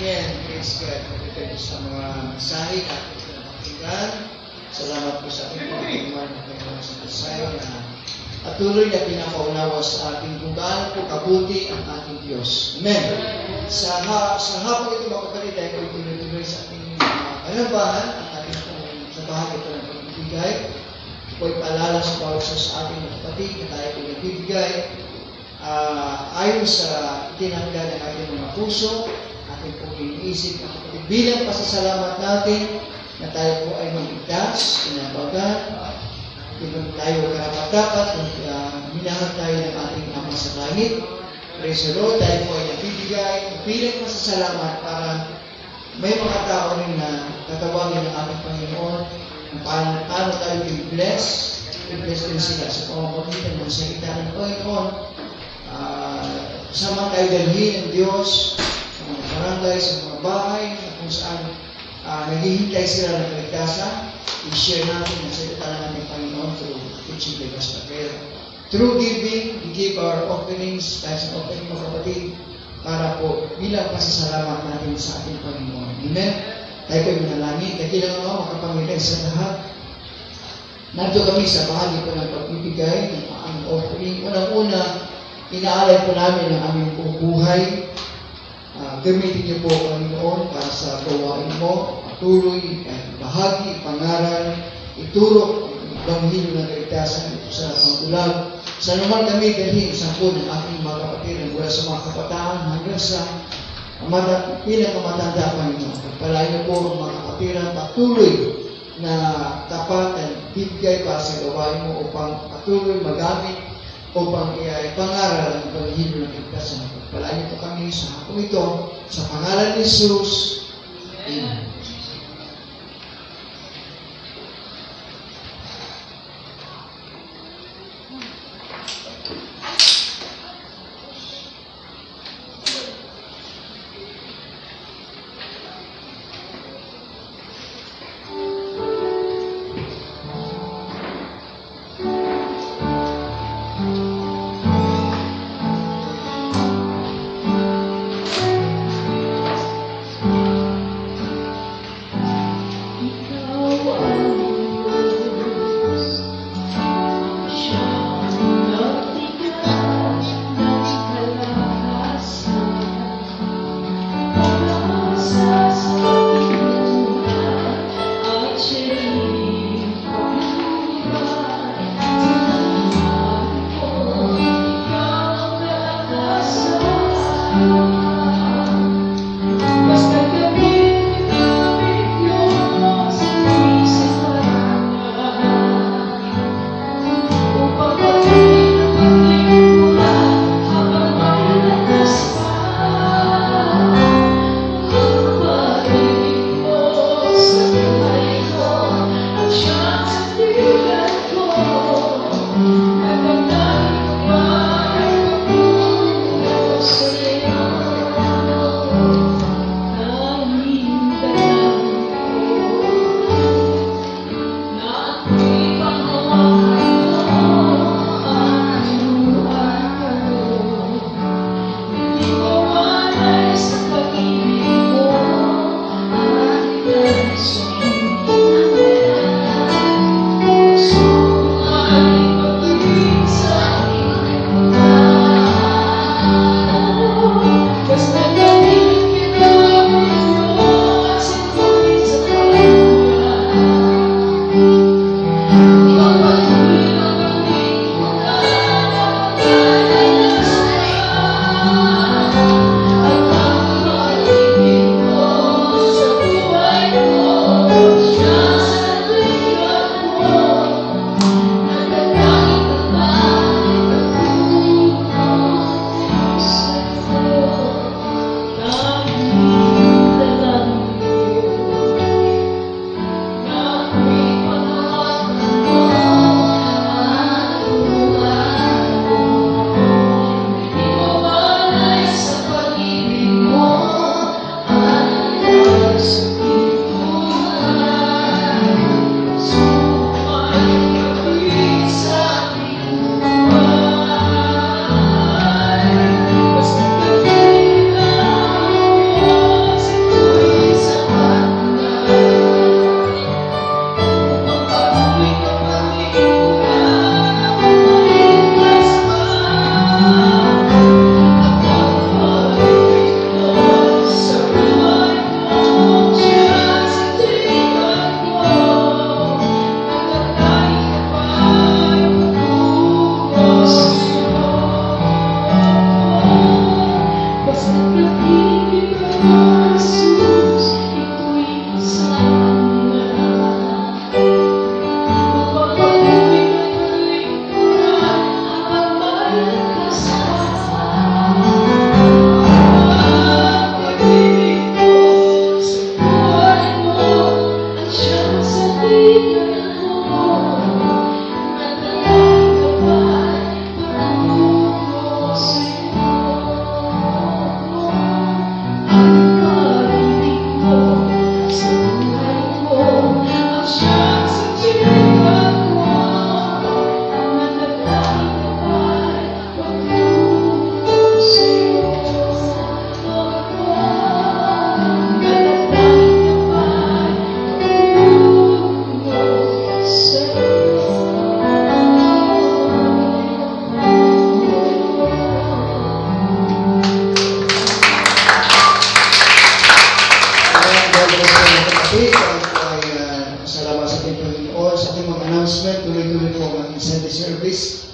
Amen. Praise God. Pagkakita sa mga mensahe na ating pinapakinggan. Salamat po sa ating pagkakinggan ng Panginoon sa mensahe na patuloy na pinapaunawa sa ating kung gaano po kabuti ang ating Diyos. Amen. Sa hapon ito mga kapatid, ay ko'y tinutuloy sa ating panabahan ang ating sa bahagi ito ng pagbibigay. Ako'y paalala sa bawat isa sa ating mga kapatid na tayo ko'y nagbibigay ayon sa itinanggal ng ating mga puso, ating pong iniisip mga kapatid. Bilang pasasalamat natin na tayo po ay maligtas, pinabagan, kung tayo karapat-dapat, minahal tayo ng ating Ama sa langit. Praise the Lord, tayo po ay nagbibigay bilang pasasalamat para may mga tao rin na tatawagin ng ating Panginoon kung paano tayo i-bless din sila sa pamamagitan ng salita ng Panginoon. Sama tayo dalhin ng Diyos sa mga barangay, sa mga bahay, kung saan naghihintay sila ng kaligtasan. I-share natin ang salita ng ating Panginoon through teaching the gospel. Through giving, we give our offerings, that's an offering mo kapatid, para po bilang pasasalamat natin sa ating Panginoon. Amen? Tayo ko'y manalangin. Kakilang ako makapangilan sa lahat. Narito kami sa bahagi po ng pagbibigay ng aming offering. Unang-una, inaalay po namin ang aming buhay. Gamitin niyo po, Panginoon, para sa gawain mo. Patuloy, bahagi, pangaral, ituro ang Ebanghelyo ng kaligtasan sa panggulag. Sa naman kami dalhin sa po ng aking mga kapatid mula sa mga kabataan hanggang sa pinakamatanda, Panginoon. Pagpalain niyo po ang mga kapatiran patuloy na tapat at bibigay para sa gawain mo upang patuloy magamit upang ipangaral ang Ebanghelyo ng kaligtasan. Pagpalain niyo po kami sa hapong ito sa pangalan ni Jesus. Amen. Salamat sa ating Panginoon sa ating mga announcement. Tuloy-tuloy po ang ating Sunday service.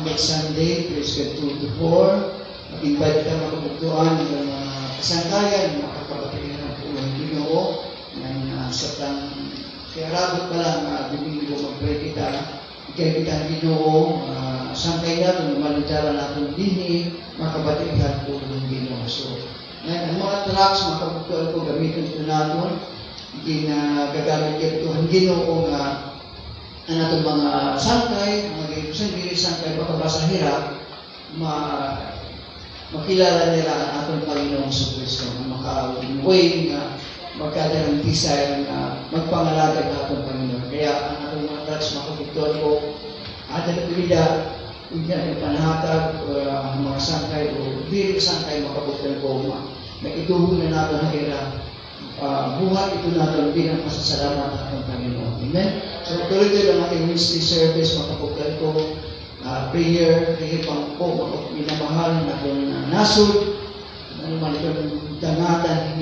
Next Sunday, praise God 2 to 4. Mag-invite ka makabugtuan ng mga kasangkayan, makakapatingin ng pulang Ginoo. Sa kaya ragot pa lang, Domingo mag-pray kita. Ikay kita ang Ginoo, sangkay na kung malutara natin dini, makabatingin po ng Ginoo. So, ang mga tracks, makabugtuan ko, gamitin ko natin. Hindi na gagamit ito ang Ginoo nga ang atong mga sangkay, mga sangkay, sangkay baka sa hirap, makilala nila ang atong Panginoong Kristo na maka-way nga magkadarantisay na magpangalagad ang atong Panginoon. Kaya ang atong mga tracks makabugtuan ko, atong pila, hindi natin panahatag ang mga sangkay o diri sangkay makabugtuan ko, nakituhog na natin ang hirap. Buhat ito natin bilang pasasalamat at ang Panginoon. Amen? So, tuloy-tuloy lang ating Wednesday service, makapuglan ko, prayer pang po, minamahal na itong nasod, ano man itong dangatan,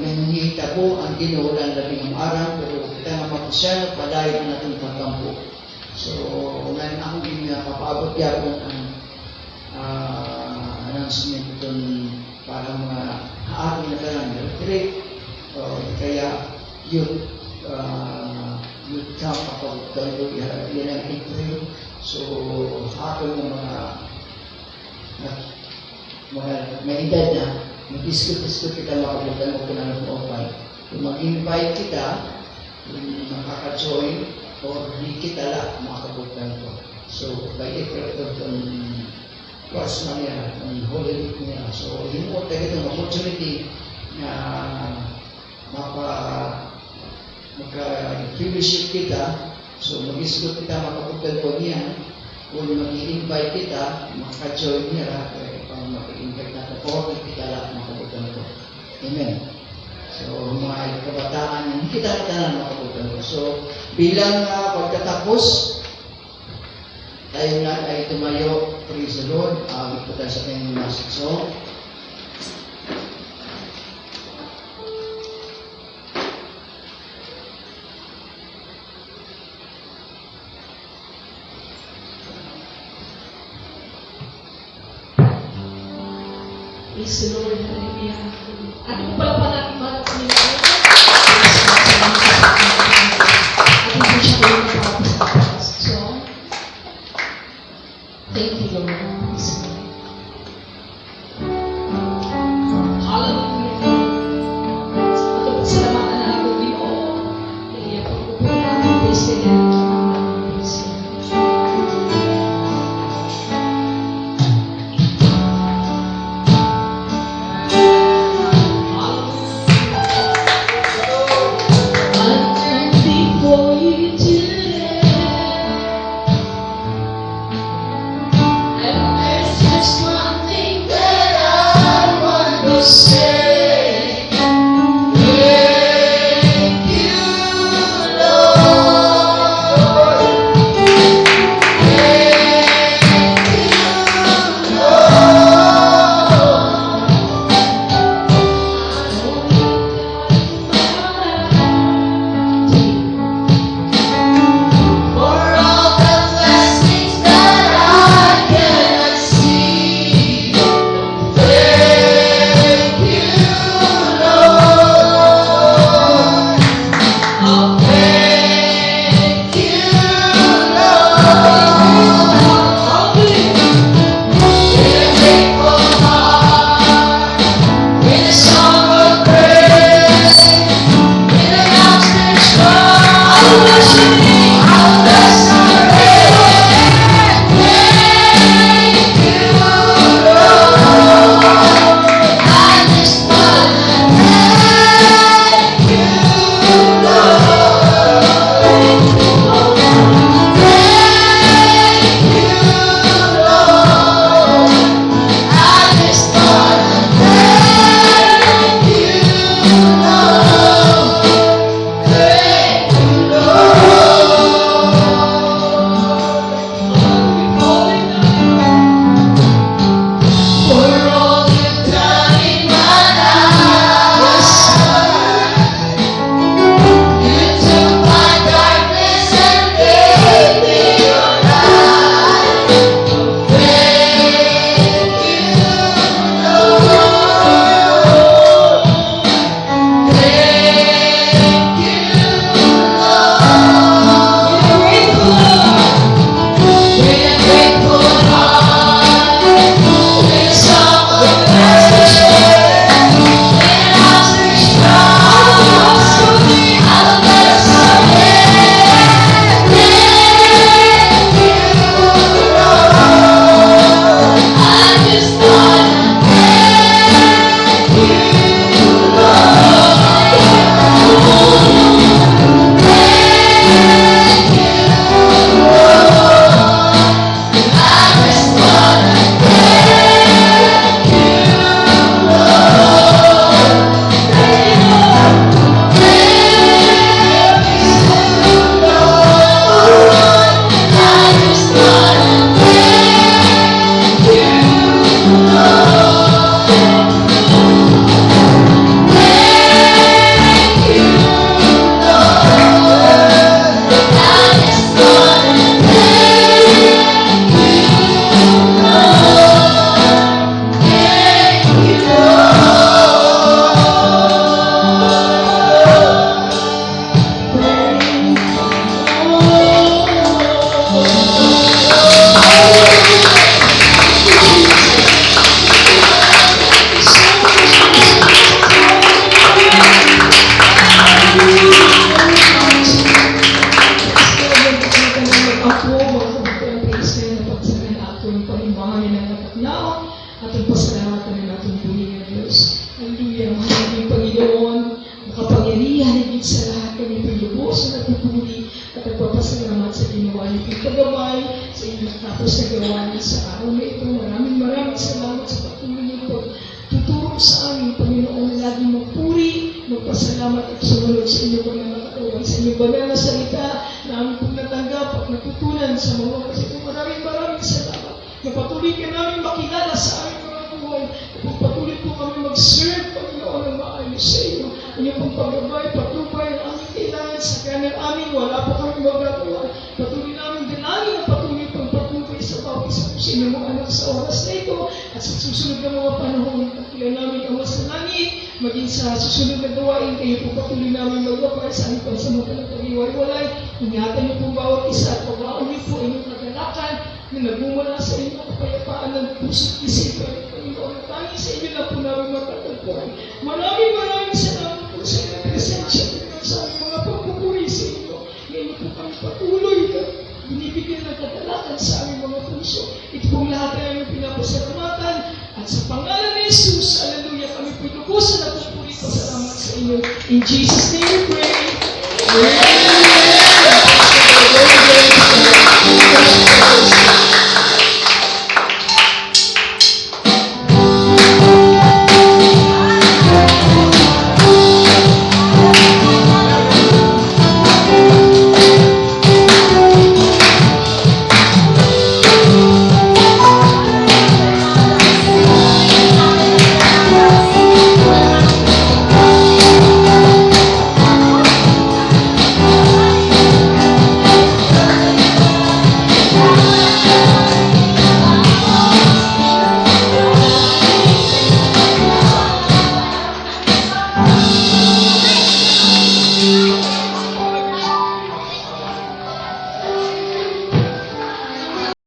nangyita po ang ginuulan labing ang araw, pero kita nga mapisyan, padayo na itong pagkampo. So, ngayon ako din mapaabot yapon ang announcement itong para mga ating natalang retreat, kaya youth camp ako, yan ang April. So, ato ng mga may edad na, mag-iskot-iskot kita makabutan mo kung ano kung opay. Kung mag-invite kita, kung makaka-join, or di kita lang makabutan ko. So, by April itong was na niya, ang holy week niya. So, yun po tayo itong opportunity na maka-fellowship kita. So, mag-isgot kita, makapugal po niya. Kung mag-i-invite kita, maka-join niya, kung mag-i-invite natin po, kita lang makapugal po. Amen. So, mga kabataan, hindi kita na makapugal po. So, bilang pagkatapos, tayo na ay tumayo, praise the Lord. Awit po tayo sa kanyang last song. Praise the Lord. Hallelujah. Ano po pala pa natin mahal sa nila? Ating po siya po yung nakapos sa song. Thank you, Lord. Praise the Lord. Hallelujah. At ang salamatan na ako din o kaya pagpupo natin, praise the Lord. Praise the Lord. Hallelujah. magpasalamat at sumunod sa inyong banal na katawan, sa inyong banal na salita na aming pong natanggap at natutunan sa mga kasi po maraming salamat na patuloy ka namin makilala sa aming mga buhay, kung patuloy po kami mag-serve, Panginoon, ng maayos sa inyo. Inyong pong paggabay, patubay ang aming kailangan sa kanan amin, wala po kami magagawa. Patuloy namin dalangin ang patuloy pang patubay sa bawat isa po sa inyong mga anak sa oras na ito at sa susunod na mga panahon. Patuloy namin ang sa langit, maging sa susunod na gawain, kayo po patuloy namin maglapay sa aming pansamantalang pag-iwalay. Ingatan niyo po bawat isa at pagbaon niyo po inyong kagalakan na nagmumula sa inyong kapayapaan ng puso't isipan. Panginoon, tanging sa inyo na po namin matatagpuan. Maraming salamat po sa inyong presensya sa aming mga pagpupuri sa inyo. Ngayon po kami patuloy na binibigyan ng kagalakan sa aming mga puso. Ito pong lahat ay aming pinapasalamatan at sa pangalan ni Jesus, hallelujah, kami po lubusan na pupuri pasalamat sa inyo. In Jesus' name we pray. Amen.